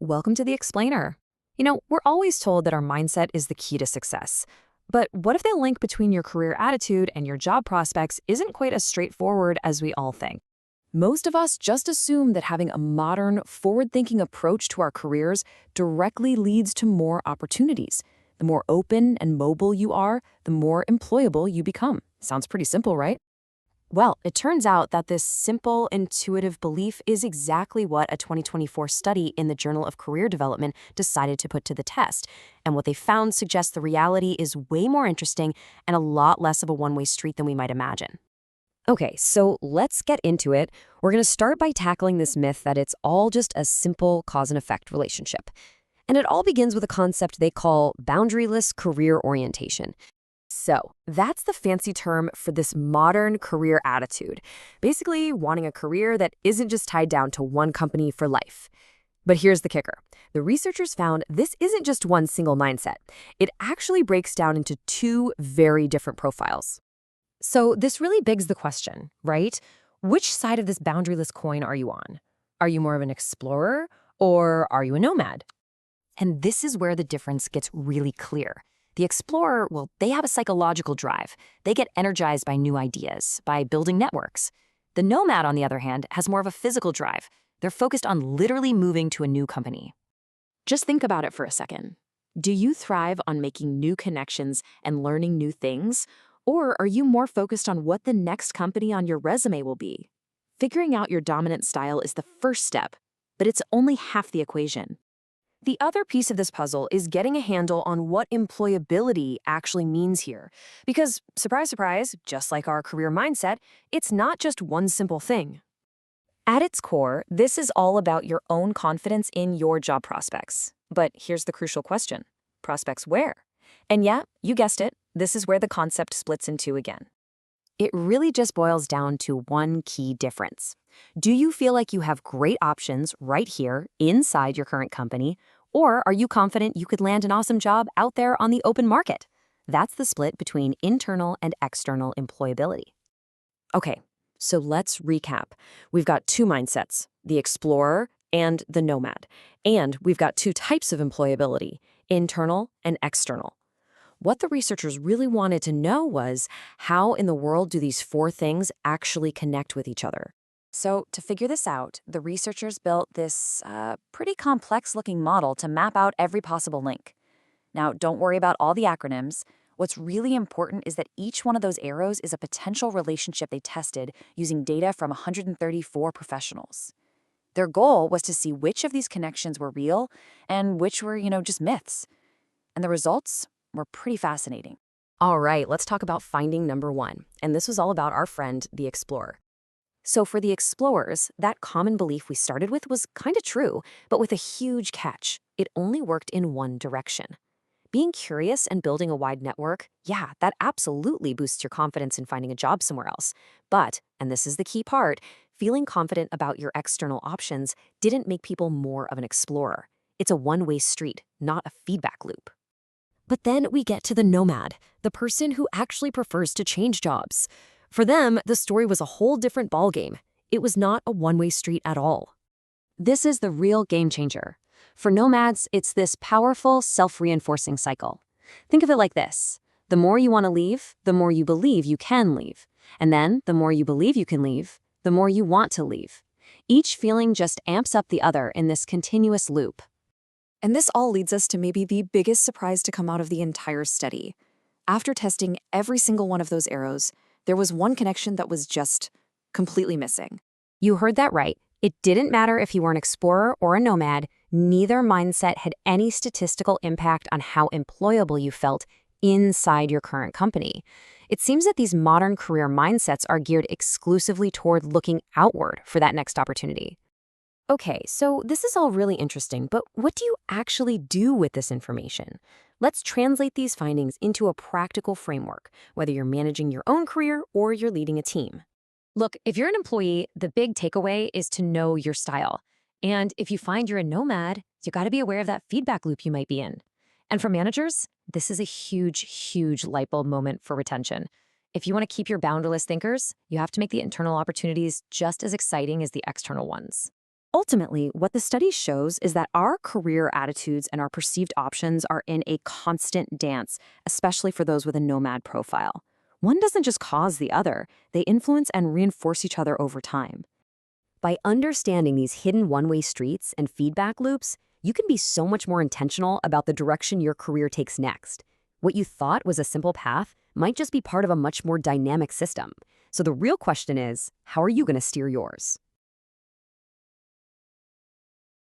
Welcome to the Explainer. We're always told that our mindset is the key to success. But what if the link between your career attitude and your job prospects isn't quite as straightforward as we all think? Most of us just assume that having a modern, forward-thinking approach to our careers directly leads to more opportunities. The more open and mobile you are, the more employable you become. Sounds pretty simple, right? Well, it turns out that this simple, intuitive belief is exactly what a 2024 study in the Journal of Career Development decided to put to the test. And what they found suggests the reality is way more interesting and a lot less of a one-way street than we might imagine. Okay, so let's get into it. We're going to start by tackling this myth that it's all just a simple cause and effect relationship. And it all begins with a concept they call boundaryless career orientation. So that's the fancy term for this modern career attitude, basically wanting a career that isn't just tied down to one company for life. But here's the kicker. The researchers found this isn't just one single mindset. It actually breaks down into two very different profiles. So this really begs the question, right? Which side of this boundaryless coin are you on? Are you more of an explorer or are you a nomad? And this is where the difference gets really clear. The explorer, well, they have a psychological drive. They get energized by new ideas, by building networks. The nomad, on the other hand, has more of a physical drive. They're focused on literally moving to a new company. Just think about it for a second. Do you thrive on making new connections and learning new things? Or are you more focused on what the next company on your resume will be? Figuring out your dominant style is the first step, but it's only half the equation. The other piece of this puzzle is getting a handle on what employability actually means here. Because, surprise, surprise, just like our career mindset, it's not just one simple thing. At its core, this is all about your own confidence in your job prospects. But here's the crucial question. Prospects where? And yeah, you guessed it, this is where the concept splits in two again. It really just boils down to one key difference. Do you feel like you have great options right here inside your current company, or are you confident you could land an awesome job out there on the open market? That's the split between internal and external employability. Okay, so let's recap. We've got two mindsets, the explorer and the nomad. And we've got two types of employability, internal and external. What the researchers really wanted to know was, how in the world do these four things actually connect with each other? So to figure this out, the researchers built this pretty complex-looking model to map out every possible link. Now, don't worry about all the acronyms. What's really important is that each one of those arrows is a potential relationship they tested using data from 134 professionals. Their goal was to see which of these connections were real and which were, just myths. And the results were pretty fascinating. All right, let's talk about finding number one. And this was all about our friend, the explorer. So for the explorers, that common belief we started with was kind of true, but with a huge catch. It only worked in one direction. Being curious and building a wide network, yeah, that absolutely boosts your confidence in finding a job somewhere else. But, and this is the key part, feeling confident about your external options didn't make people more of an explorer. It's a one-way street, not a feedback loop. But then we get to the nomad, the person who actually prefers to change jobs. For them, the story was a whole different ballgame. It was not a one-way street at all. This is the real game changer. For nomads, it's this powerful, self-reinforcing cycle. Think of it like this. The more you want to leave, the more you believe you can leave. And then, the more you believe you can leave, the more you want to leave. Each feeling just amps up the other in this continuous loop. And this all leads us to maybe the biggest surprise to come out of the entire study. After testing every single one of those arrows, there was one connection that was just completely missing. You heard that right. It didn't matter if you were an explorer or a nomad. Neither mindset had any statistical impact on how employable you felt inside your current company. It seems that these modern career mindsets are geared exclusively toward looking outward for that next opportunity. Okay, so this is all really interesting, but what do you actually do with this information? Let's translate these findings into a practical framework, whether you're managing your own career or you're leading a team. Look, if you're an employee, the big takeaway is to know your style. And if you find you're a nomad, you got to be aware of that feedback loop you might be in. And for managers, this is a huge, huge light bulb moment for retention. If you want to keep your boundaryless thinkers, you have to make the internal opportunities just as exciting as the external ones. Ultimately, what the study shows is that our career attitudes and our perceived options are in a constant dance, especially for those with a nomad profile. One doesn't just cause the other, they influence and reinforce each other over time. By understanding these hidden one-way streets and feedback loops, you can be so much more intentional about the direction your career takes next. What you thought was a simple path might just be part of a much more dynamic system. So the real question is, how are you going to steer yours?